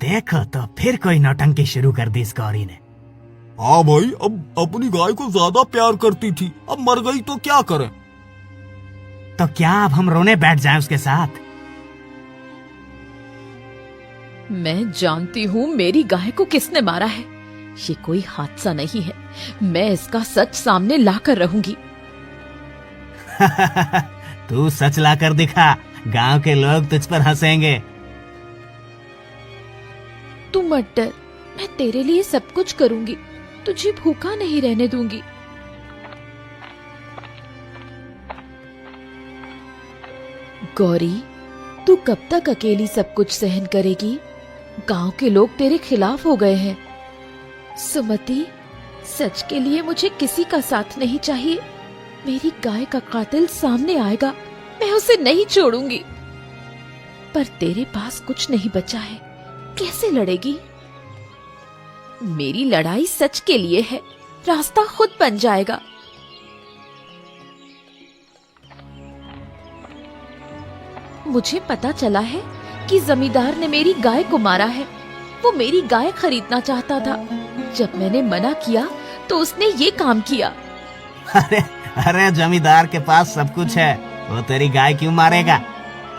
देखो तो फिर कोई नौटंकी शुरू कर दी इस गौरी ने। हाँ भाई, अब अपनी गाय को ज्यादा प्यार करती थी, अब मर गई तो क्या करें। तो क्या अब हम रोने बैठ जाएं उसके साथ? मैं जानती हूँ मेरी गाय को किसने मारा है। ये कोई हादसा नहीं है। मैं इसका सच सामने लाकर रहूंगी। तू सच ला कर दिखा, गांव के लोग तुझ पर हंसेंगे। तू मत डर, मैं तेरे लिए सब कुछ करूंगी। तुझे भूखा नहीं रहने दूंगी। गौरी, तू कब तक अकेली सब कुछ सहन करेगी? गांव के लोग तेरे खिलाफ हो गए हैं। सुमति, सच के लिए मुझे किसी का साथ नहीं चाहिए। मेरी गाय का कातिल सामने आएगा, मैं उसे नहीं छोड़ूंगी। पर तेरे पास कुछ नहीं बचा है, कैसे लड़ेगी? मेरी लड़ाई सच के लिए है, रास्ता खुद बन जाएगा। मुझे पता चला है कि जमींदार ने मेरी गाय को मारा है। वो मेरी गाय खरीदना चाहता था। जब मैंने मना किया तो उसने ये काम किया। अरे अरे, जमींदार के पास सब कुछ है, वो तेरी गाय क्यों मारेगा?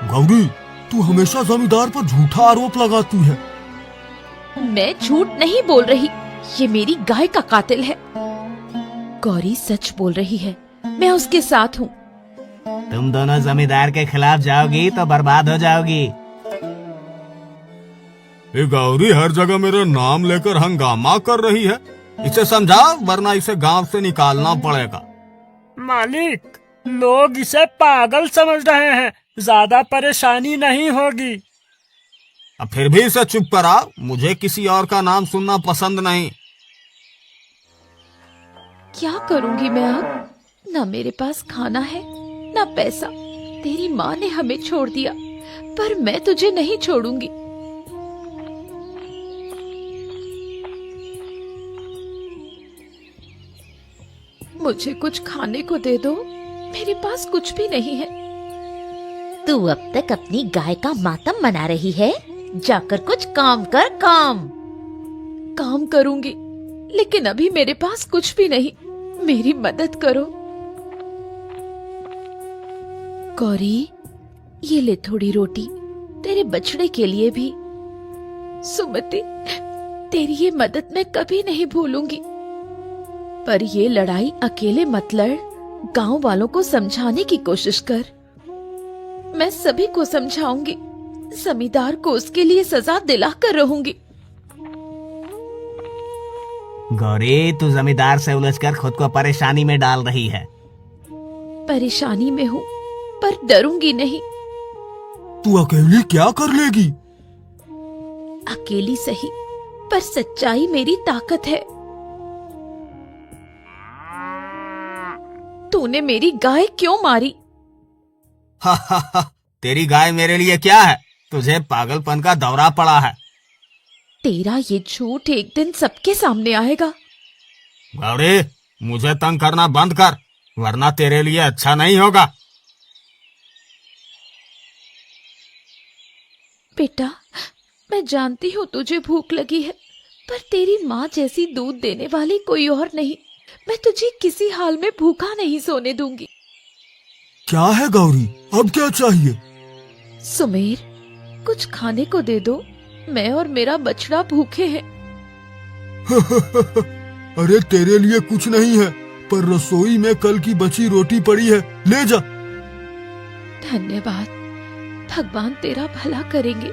गौरी, तू हमेशा जमींदार पर झूठा आरोप लगाती है। मैं झूठ नहीं बोल रही, ये मेरी गाय का कातिल है। गौरी सच बोल रही है, मैं उसके साथ हूँ। तुम दोनों जमींदार के खिलाफ जाओगी तो बर्बाद हो जाओगी। ये गौरी हर जगह मेरा नाम लेकर हंगामा कर रही है। इसे समझा, वरना इसे गांव से निकालना पड़ेगा। मालिक, लोग इसे पागल समझ रहे हैं, ज्यादा परेशानी नहीं होगी। अब फिर भी इसे चुप करा, मुझे किसी और का नाम सुनना पसंद नहीं। क्या करूंगी मैं अब? ना मेरे पास खाना है, ना पैसा। तेरी माँ ने हमें छोड़ दिया, पर मैं तुझे नहीं छोड़ूंगी। मुझे कुछ खाने को दे दो, मेरे पास कुछ भी नहीं है। तू अब तक अपनी गाय का मातम मना रही है, जाकर कुछ काम कर। काम करूंगी, लेकिन अभी मेरे पास कुछ भी नहीं। मेरी मदद करो। गौरी, ये ले थोड़ी रोटी, तेरे बछड़े के लिए भी। सुमति, तेरी ये मदद मैं कभी नहीं भूलूंगी। पर ये लड़ाई अकेले मत लड़, गांव वालों को समझाने की कोशिश कर। मैं सभी को समझाऊंगी, जमींदार को उसके लिए सजा दिलाकर रहूंगी। गौरी, तू जमींदार से उलझकर खुद को परेशानी में डाल रही है। परेशानी में हूँ, पर डरूंगी नहीं। तू अकेली क्या कर लेगी? अकेली सही, पर सच्चाई मेरी ताकत है। तूने मेरी गाय क्यों मारी? हा हा हा, तेरी गाय मेरे लिए क्या है? तुझे पागलपन का दौरा पड़ा है। तेरा ये झूठ एक दिन सबके सामने आएगा। गौरी, मुझे तंग करना बंद कर, वरना तेरे लिए अच्छा नहीं होगा। बेटा, मैं जानती हूँ तुझे भूख लगी है, पर तेरी माँ जैसी दूध देने वाली कोई और नहीं। मैं तुझे किसी हाल में भूखा नहीं सोने दूंगी। क्या है गौरी, अब क्या चाहिए? सुमेर, कुछ खाने को दे दो, मैं और मेरा बछड़ा भूखे हैं। अरे तेरे लिए कुछ नहीं है, पर रसोई में कल की बची रोटी पड़ी है, ले जा। धन्यवाद, भगवान तेरा भला करेंगे।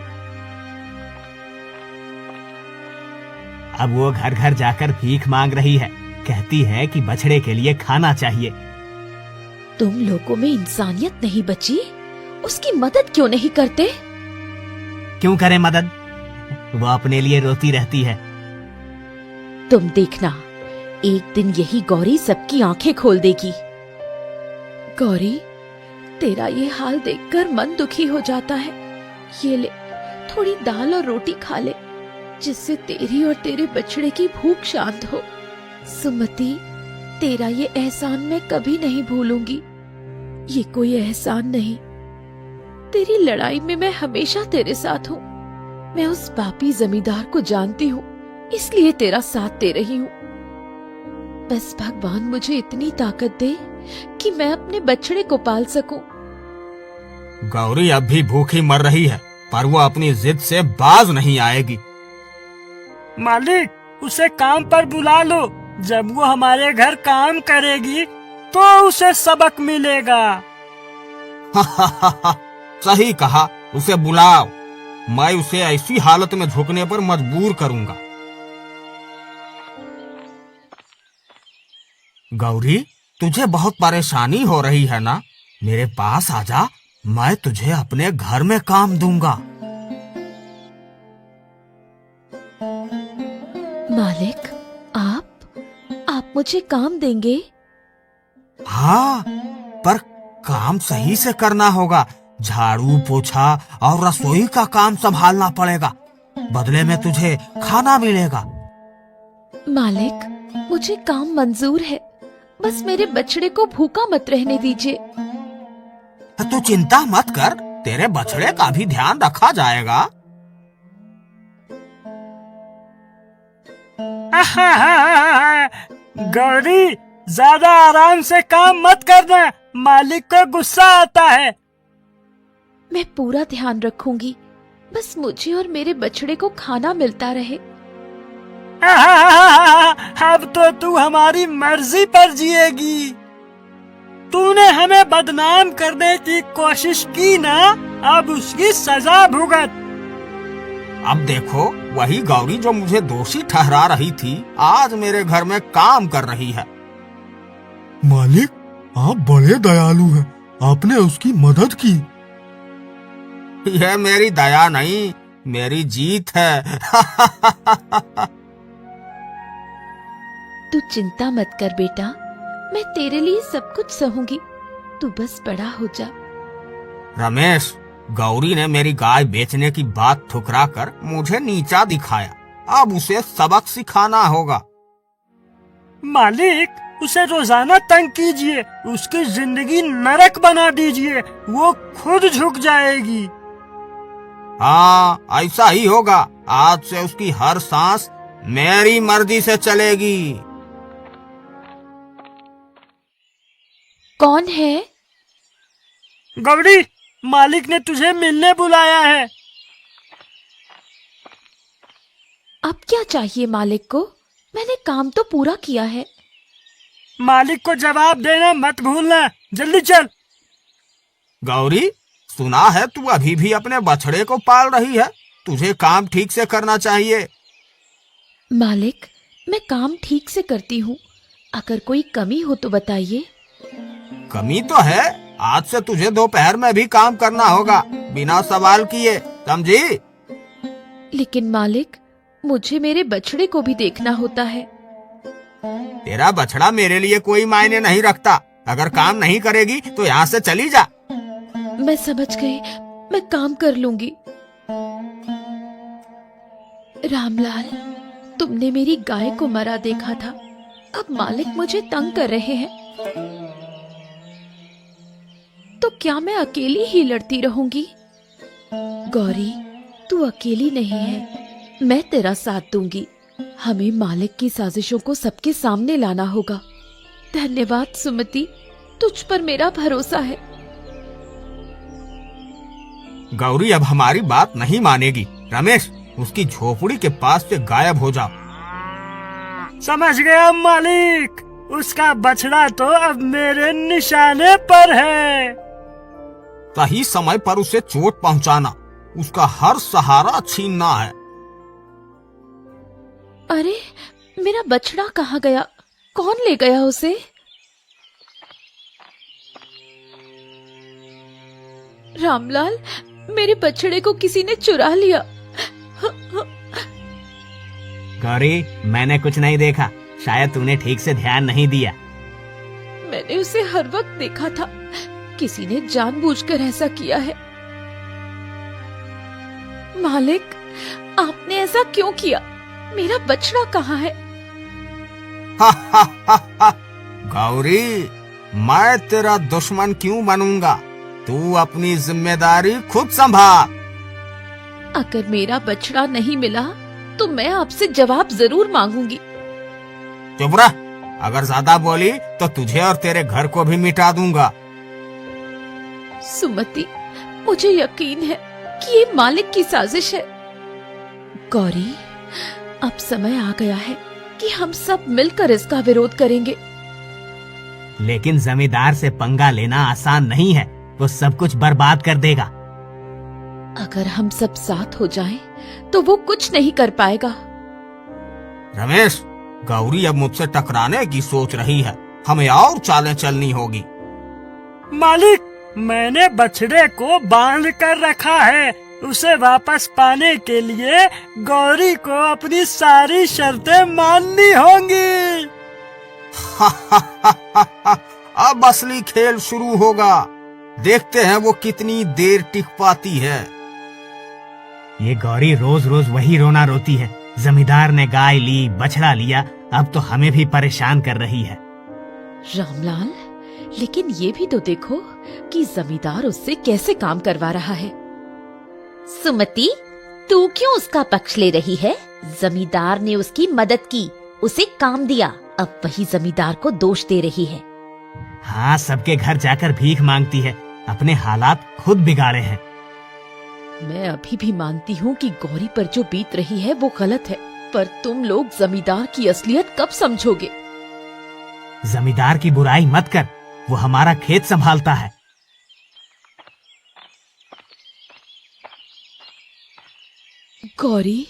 अब वो घर घर जाकर भीख मांग रही है, कहती है कि बछड़े के लिए खाना चाहिए। तुम लोगों में इंसानियत नहीं बची, उसकी मदद क्यों नहीं करते? क्यों करें मदद? वो अपने लिए रोती रहती है। तुम देखना, एक दिन यही गौरी सबकी आंखें खोल देगी। गौरी, तेरा ये हाल देखकर मन दुखी हो जाता है। ये ले, थोड़ी दाल और रोटी खा ले, जिससे तेरी और तेरे बछड़े की भूख शांत हो। सुमति, तेरा ये एहसान मैं कभी नहीं भूलूंगी। ये कोई एहसान नहीं, तेरी लड़ाई में मैं हमेशा तेरे साथ हूँ। मैं उस पापी जमींदार को जानती हूँ, इसलिए तेरा साथ दे रही हूँ। बस भगवान मुझे इतनी ताकत दे कि मैं अपने बछड़े को पाल सकूं। गौरी अब भी भूखी मर रही है, पर वो अपनी जिद से बाज नहीं आएगी। मालिक, उसे काम पर बुला लो। जब वो हमारे घर काम करेगी तो उसे सबक मिलेगा। सही कहा, उसे बुलाओ। मैं उसे ऐसी हालत में झुकने पर मजबूर करूंगा। गौरी, तुझे बहुत परेशानी हो रही है ना? मेरे पास आजा, मैं तुझे अपने घर में काम दूंगा। मालिक, आप मुझे काम देंगे? हाँ, पर काम सही से करना होगा। झाड़ू पोछा और रसोई का काम संभालना पड़ेगा। बदले में तुझे खाना मिलेगा। मालिक, मुझे काम मंजूर है, बस मेरे बछड़े को भूखा मत रहने दीजिए। तू चिंता मत कर, तेरे बछड़े का भी ध्यान रखा जाएगा। गौरी, ज्यादा आराम से काम मत करना, मालिक को गुस्सा आता है। मैं पूरा ध्यान रखूंगी, बस मुझे और मेरे बछड़े को खाना मिलता रहे। अब तो तू हमारी मर्जी पर जिएगी। तूने हमें बदनाम करने की कोशिश की ना, अब उसकी सजा भुगत। अब देखो, वही गौरी जो मुझे दोषी ठहरा रही थी, आज मेरे घर में काम कर रही है। मालिक, आप बड़े दयालु हैं, आपने उसकी मदद की। यह मेरी दया नहीं, मेरी जीत है। तू चिंता मत कर बेटा, मैं तेरे लिए सब कुछ सहूंगी, तू बस बड़ा हो जा। रमेश, गौरी ने मेरी गाय बेचने की बात ठुकरा कर मुझे नीचा दिखाया। अब उसे सबक सिखाना होगा। मालिक, उसे रोजाना तंग कीजिए, उसकी जिंदगी नरक बना दीजिए, वो खुद झुक जाएगी। हाँ, ऐसा ही होगा। आज से उसकी हर सांस मेरी मर्जी से चलेगी। कौन है? गौरी, मालिक ने तुझे मिलने बुलाया है। अब क्या चाहिए मालिक को? मैंने काम तो पूरा किया है। मालिक को जवाब देना मत भूलना, जल्दी चल। गौरी, सुना है तू अभी भी अपने बछड़े को पाल रही है। तुझे काम ठीक से करना चाहिए। मालिक, मैं काम ठीक से करती हूँ, अगर कोई कमी हो तो बताइए। कमी तो है, आज से तुझे दोपहर में भी काम करना होगा, बिना सवाल किए, समझी? लेकिन मालिक, मुझे मेरे बछड़े को भी देखना होता है। तेरा बछड़ा मेरे लिए कोई मायने नहीं रखता। अगर काम नहीं करेगी तो यहाँ से चली जा। मैं समझ गई, मैं काम कर लूंगी। रामलाल, तुमने मेरी गाय को मरा देखा था, अब मालिक मुझे तंग कर रहे हैं, तो क्या मैं अकेली ही लड़ती रहूंगी? गौरी, तू अकेली नहीं है, मैं तेरा साथ दूंगी। हमें मालिक की साजिशों को सबके सामने लाना होगा। धन्यवाद सुमति, तुझ पर मेरा भरोसा है। गौरी अब हमारी बात नहीं मानेगी। रमेश, उसकी झोपड़ी के पास से गायब हो जाओ। समझ गया मालिक, उसका बछड़ा तो अब मेरे निशाने पर है। सही समय पर उसे चोट पहुंचाना, उसका हर सहारा छीनना है। अरे, मेरा बछड़ा कहाँ गया? कौन ले गया उसे? रामलाल, मेरे बछड़े को किसी ने चुरा लिया। गौरी, मैंने कुछ नहीं देखा, शायद तूने ठीक से ध्यान नहीं दिया। मैंने उसे हर वक्त देखा था, किसी ने जानबूझकर ऐसा किया है। मालिक, आपने ऐसा क्यों किया? मेरा बछड़ा कहाँ है? गौरी, मैं तेरा दुश्मन क्यों बनूंगा? तू अपनी जिम्मेदारी खुद संभाल। अगर मेरा बछड़ा नहीं मिला तो मैं आपसे जवाब जरूर मांगूंगी। चुप रह, अगर ज्यादा बोली तो तुझे और तेरे घर को भी मिटा दूंगा। सुमति, मुझे यकीन है कि ये मालिक की साजिश है। गौरी, अब समय आ गया है कि हम सब मिलकर इसका विरोध करेंगे। लेकिन जमींदार से पंगा लेना आसान नहीं है, वो सब कुछ बर्बाद कर देगा। अगर हम सब साथ हो जाएं, तो वो कुछ नहीं कर पाएगा। रमेश, गौरी अब मुझसे टकराने की सोच रही है, हमें और चालें चलनी होगी। मालिक, मैंने बछड़े को बांध कर रखा है। उसे वापस पाने के लिए गौरी को अपनी सारी शर्तें माननी होंगी। अब असली खेल शुरू होगा। देखते हैं वो कितनी देर टिक पाती है। ये गौरी रोज रोज वही रोना रोती है। जमींदार ने गाय ली, बछड़ा लिया, अब तो हमें भी परेशान कर रही है। रामलाल, लेकिन ये भी तो देखो कि जमींदार उससे कैसे काम करवा रहा है। सुमति, तू क्यों उसका पक्ष ले रही है? जमींदार ने उसकी मदद की, उसे काम दिया, अब वही जमींदार को दोष दे रही है। हाँ, सबके घर जाकर भीख मांगती है, अपने हालात खुद बिगाड़े हैं। मैं अभी भी मानती हूँ कि गौरी पर जो बीत रही है वो गलत है, पर तुम लोग जमींदार की असलियत कब समझोगे? जमींदार की बुराई मत कर, वो हमारा खेत संभालता है। गौरी,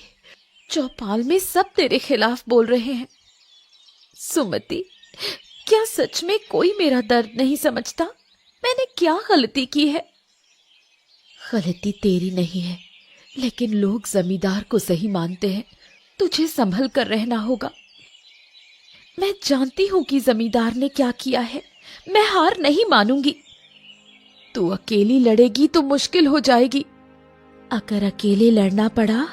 चौपाल में सब तेरे खिलाफ बोल रहे हैं। सुमति, क्या सच में कोई मेरा दर्द नहीं समझता? मैंने क्या गलती की है? गलती तेरी नहीं है, लेकिन लोग जमींदार को सही मानते हैं। तुझे संभल कर रहना होगा। मैं जानती हूँ कि जमींदार ने क्या किया है। मैं हार नहीं मानूंगी। तू अकेली लड़ेगी तो मुश्किल हो जाएगी। अगर अकेले लड़ना पड़ा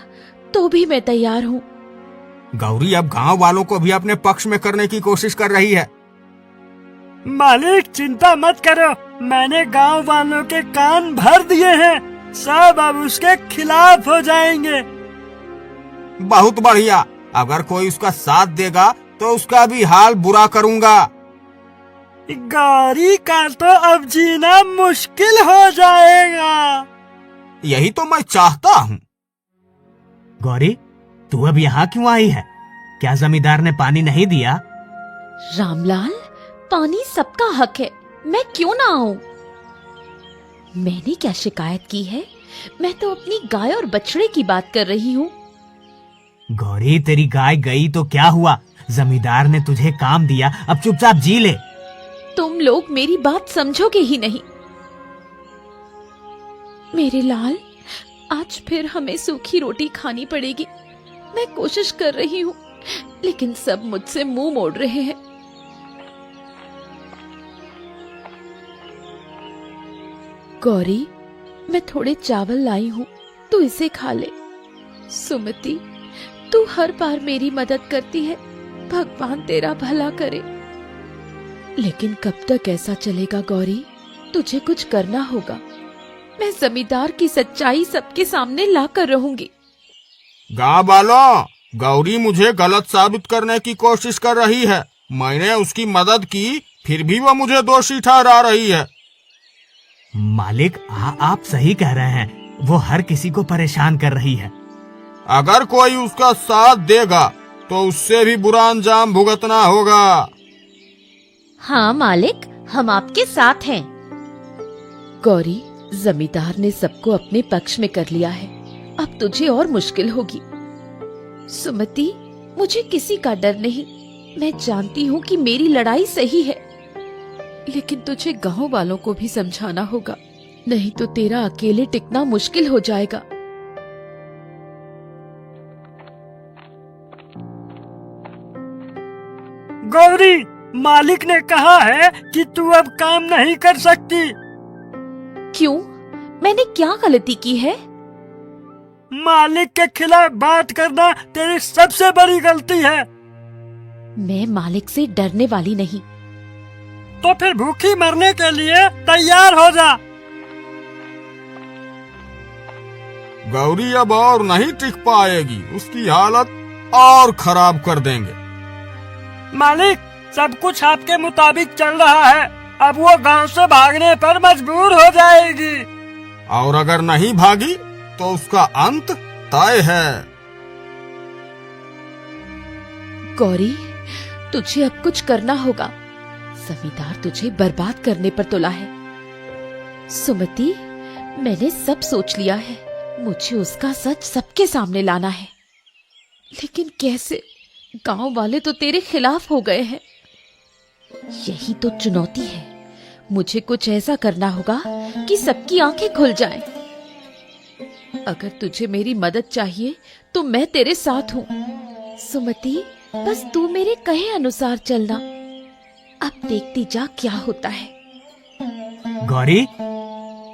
तो भी मैं तैयार हूँ। गौरी अब गांव वालों को भी अपने पक्ष में करने की कोशिश कर रही है। मालिक, चिंता मत करो, मैंने गांव वालों के कान भर दिए हैं। सब अब उसके खिलाफ हो जाएंगे। बहुत बढ़िया, अगर कोई उसका साथ देगा तो उसका भी हाल बुरा करूंगा। गौरी का तो अब जीना मुश्किल हो जाएगा। यही तो मैं चाहता हूँ। गौरी, तू अब यहाँ क्यों आई है? क्या जमींदार ने पानी नहीं दिया? रामलाल, पानी सबका हक है, मैं क्यों ना आऊं? मैंने क्या शिकायत की है? मैं तो अपनी गाय और बछड़े की बात कर रही हूँ। गौरी, तेरी गाय गई तो क्या हुआ? जमींदार ने तुझे काम दिया, अब चुपचाप जी ले। तुम लोग मेरी बात समझोगे ही नहीं। मेरे लाल, आज फिर हमें सूखी रोटी खानी पड़ेगी। मैं कोशिश कर रही हूँ, लेकिन सब मुझसे मुंह मोड़ रहे हैं। गौरी, मैं थोड़े चावल लाई हूँ, तू इसे खा ले। सुमति, तू हर बार मेरी मदद करती है, भगवान तेरा भला करे। लेकिन कब तक ऐसा चलेगा गौरी? तुझे कुछ करना होगा। मैं जमींदार की सच्चाई सबके सामने लाकर रहूंगी। गाँव वालों, गौरी मुझे गलत साबित करने की कोशिश कर रही है। मैंने उसकी मदद की, फिर भी वो मुझे दोषी ठहरा रही है। मालिक, आप सही कह रहे हैं, वो हर किसी को परेशान कर रही है। अगर कोई उसका साथ देगा तो उससे भी बुरा अंजाम भुगतना होगा। हाँ मालिक, हम आपके साथ हैं। गौरी, जमींदार ने सबको अपने पक्ष में कर लिया है, अब तुझे और मुश्किल होगी। सुमति, मुझे किसी का डर नहीं। मैं जानती हूँ कि मेरी लड़ाई सही है, लेकिन तुझे गांव वालों को भी समझाना होगा, नहीं तो तेरा अकेले टिकना मुश्किल हो जाएगा। गौरी, मालिक ने कहा है कि तू अब काम नहीं कर सकती। क्यों? मैंने क्या गलती की है? मालिक के खिलाफ बात करना तेरी सबसे बड़ी गलती है। मैं मालिक से डरने वाली नहीं। तो फिर भूखी मरने के लिए तैयार हो जा। गौरी अब और नहीं टिक पाएगी, उसकी हालत और खराब कर देंगे। मालिक, सब कुछ आपके मुताबिक चल रहा है। अब वो गांव से भागने पर मजबूर हो जाएगी। और अगर नहीं भागी तो उसका अंत तय है। गौरी, तुझे अब कुछ करना होगा। जमींदार तुझे बर्बाद करने पर तुला है। सुमति, मैंने सब सोच लिया है। मुझे उसका सच सबके सामने लाना है। लेकिन कैसे? गांव वाले तो तेरे खिलाफ हो गए हैं। यही तो चुनौती है। मुझे कुछ ऐसा करना होगा कि सबकी आंखें खुल जाएं। अगर तुझे मेरी मदद चाहिए तो मैं तेरे साथ हूँ। सुमति, बस तू मेरे कहे अनुसार चलना। अब देखती जा क्या होता है। गौरी,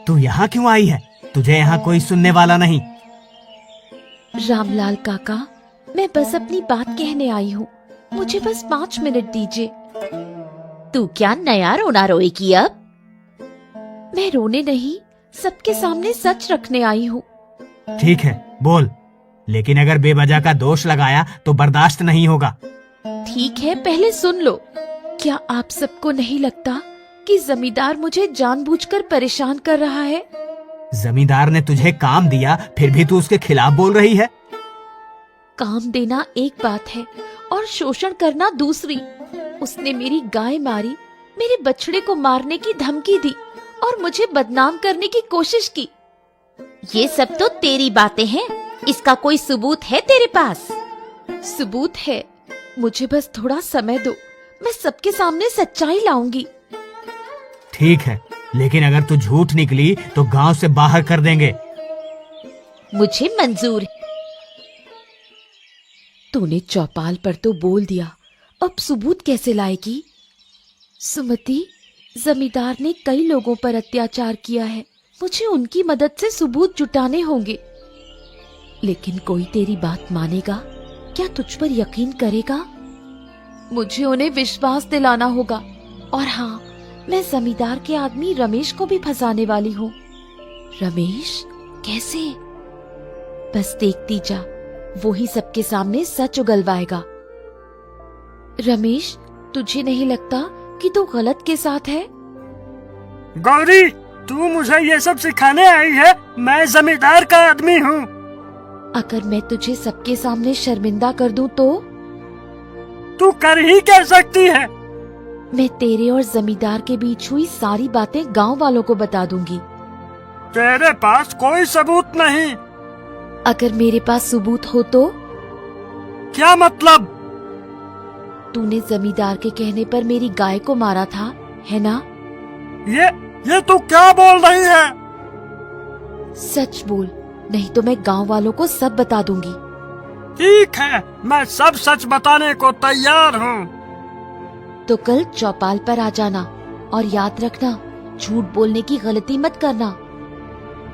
तू यहाँ क्यों आई है? तुझे यहाँ कोई सुनने वाला नहीं। रामलाल काका, मैं बस अपनी बात कहने आई हूँ। मुझे बस 5 मिनट दीजिए। तू क्या नया रोना रोएगी अब? मैं रोने नहीं, सबके सामने सच रखने आई हूँ। ठीक है, बोल। लेकिन अगर बेवजह का दोष लगाया तो बर्दाश्त नहीं होगा। ठीक है, पहले सुन लो। क्या आप सबको नहीं लगता कि जमींदार मुझे जानबूझकर परेशान कर रहा है? जमींदार ने तुझे काम दिया, फिर भी तू उसके खिलाफ बोल रही है। काम देना एक बात है और शोषण करना दूसरी। उसने मेरी गाय मारी, मेरे बछड़े को मारने की धमकी दी और मुझे बदनाम करने की कोशिश की। ये सब तो तेरी बातें हैं। इसका कोई सबूत है तेरे पास? सबूत है, मुझे बस थोड़ा समय दो। मैं सबके सामने सच्चाई लाऊंगी। ठीक है, लेकिन अगर तू झूठ निकली तो गांव से बाहर कर देंगे। मुझे मंजूर है। तूने चौपाल पर तो बोल दिया, अब सबूत कैसे लाएगी? सुमति, जमींदार ने कई लोगों पर अत्याचार किया है। मुझे उनकी मदद से सबूत जुटाने होंगे। लेकिन कोई तेरी बात मानेगा? क्या तुझ पर यकीन करेगा? मुझे उन्हें विश्वास दिलाना होगा। और हाँ, मैं जमींदार के आदमी रमेश को भी फंसाने वाली हूँ। रमेश? कैसे? बस देखती जा, वो ही सबके सामने सच उगलवाएगा। रमेश, तुझे नहीं लगता कि तू गलत के साथ है? गौरी, तू मुझे ये सब सिखाने आई है? मैं जमींदार का आदमी हूँ। अगर मैं तुझे सबके सामने शर्मिंदा कर दूं तो? तू कर ही क्या सकती है? मैं तेरे और जमींदार के बीच हुई सारी बातें गांव वालों को बता दूंगी। तेरे पास कोई सबूत नहीं। अगर मेरे पास सबूत हो तो? क्या मतलब? तूने जमींदार के कहने पर मेरी गाय को मारा था, है ना? ये तू क्या बोल रही है? सच बोल, नहीं तो मैं गांव वालों को सब बता दूंगी। ठीक है, मैं सब सच बताने को तैयार हूँ। तो कल चौपाल पर आ जाना और याद रखना, झूठ बोलने की गलती मत करना।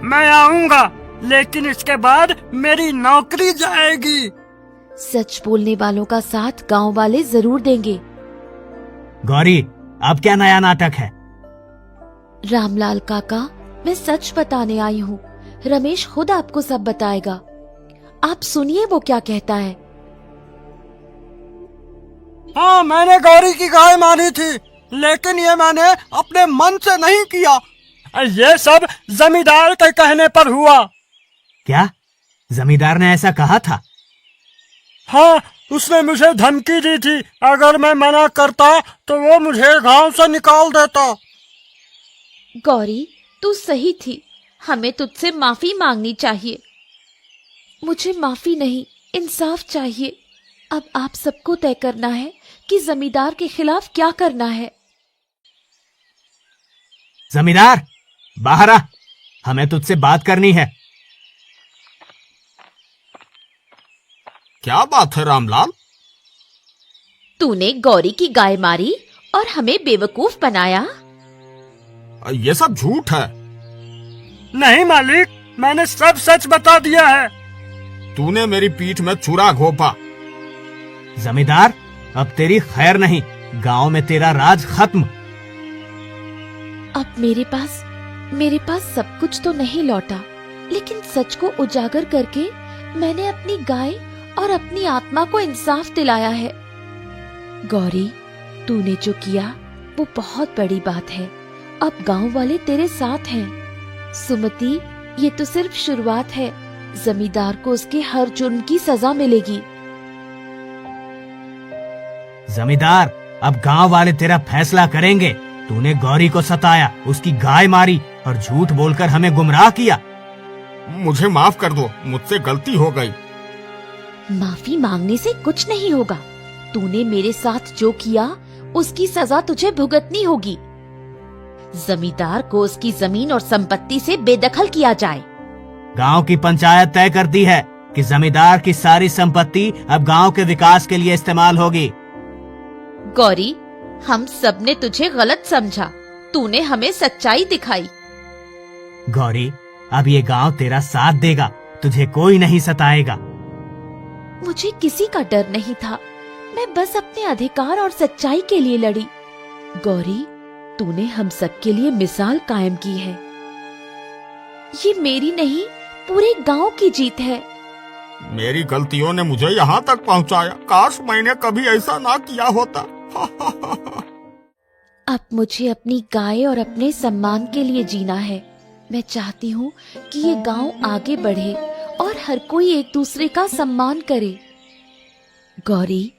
मैं आऊँगा, लेकिन इसके बाद मेरी नौकरी जाएगी। सच बोलने वालों का साथ गांव वाले जरूर देंगे। गौरी, अब क्या नया नाटक है? रामलाल काका, मैं सच बताने आई हूँ। रमेश खुद आपको सब बताएगा। आप सुनिए वो क्या कहता है। हाँ, मैंने गौरी की गाय मारी थी, लेकिन ये मैंने अपने मन से नहीं किया। ये सब जमींदार के कहने पर हुआ। क्या जमींदार ने ऐसा कहा था? हाँ, उसने मुझे धमकी दी थी। अगर मैं मना करता तो वो मुझे गांव से निकाल देता। गौरी, तू सही थी। हमें तुझसे माफी मांगनी चाहिए। मुझे माफी नहीं, इंसाफ चाहिए। अब आप सबको तय करना है कि जमींदार के खिलाफ क्या करना है। जमींदार, बाहर आ, हमें तुझसे बात करनी है। क्या बात है रामलाल? तूने गौरी की गाय मारी और हमें बेवकूफ बनाया। ये सब झूठ है। नहीं मालिक, मैंने सब सच बता दिया है। तूने मेरी पीठ में छुरा घोंपा। जमींदार, अब तेरी खैर नहीं, गांव में तेरा राज खत्म। अब मेरे पास सब कुछ तो नहीं लौटा, लेकिन सच को उजागर करके मैंने अपनी गाय और अपनी आत्मा को इंसाफ दिलाया है। गौरी, तूने जो किया वो बहुत बड़ी बात है। अब गांव वाले तेरे साथ हैं। सुमति, ये तो सिर्फ शुरुआत है। जमींदार को उसके हर जुर्म की सजा मिलेगी। जमींदार, अब गांव वाले तेरा फैसला करेंगे। तूने गौरी को सताया, उसकी गाय मारी और झूठ बोलकर हमें गुमराह किया। मुझे माफ कर दो, मुझसे गलती हो गई। माफी मांगने से कुछ नहीं होगा। तूने मेरे साथ जो किया उसकी सजा तुझे भुगतनी होगी। जमींदार को उसकी जमीन और संपत्ति से बेदखल किया जाए। गांव की पंचायत तय करती है कि जमींदार की सारी संपत्ति अब गांव के विकास के लिए इस्तेमाल होगी। गौरी, हम सब ने तुझे गलत समझा। तूने हमें सच्चाई दिखाई। गौरी, अब ये गांव तेरा साथ देगा, तुझे कोई नहीं सताएगा। मुझे किसी का डर नहीं था। मैं बस अपने अधिकार और सच्चाई के लिए लड़ी। गौरी, तूने हम सब के लिए मिसाल कायम की है। ये मेरी नहीं, पूरे गांव की जीत है। मेरी गलतियों ने मुझे यहाँ तक पहुँचाया। काश मैंने कभी ऐसा ना किया होता। अब मुझे अपनी गाय और अपने सम्मान के लिए जीना है। मैं चाहती हूँ कि ये गांव आगे बढ़े और हर कोई एक दूसरे का सम्मान करे। गौरी,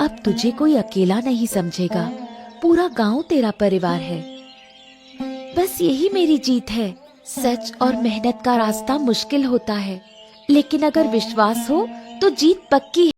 अब तुझे कोई अकेला नहीं समझेगा। पूरा गांव तेरा परिवार है। बस यही मेरी जीत है। सच और मेहनत का रास्ता मुश्किल होता है, लेकिन अगर विश्वास हो तो जीत पक्की है।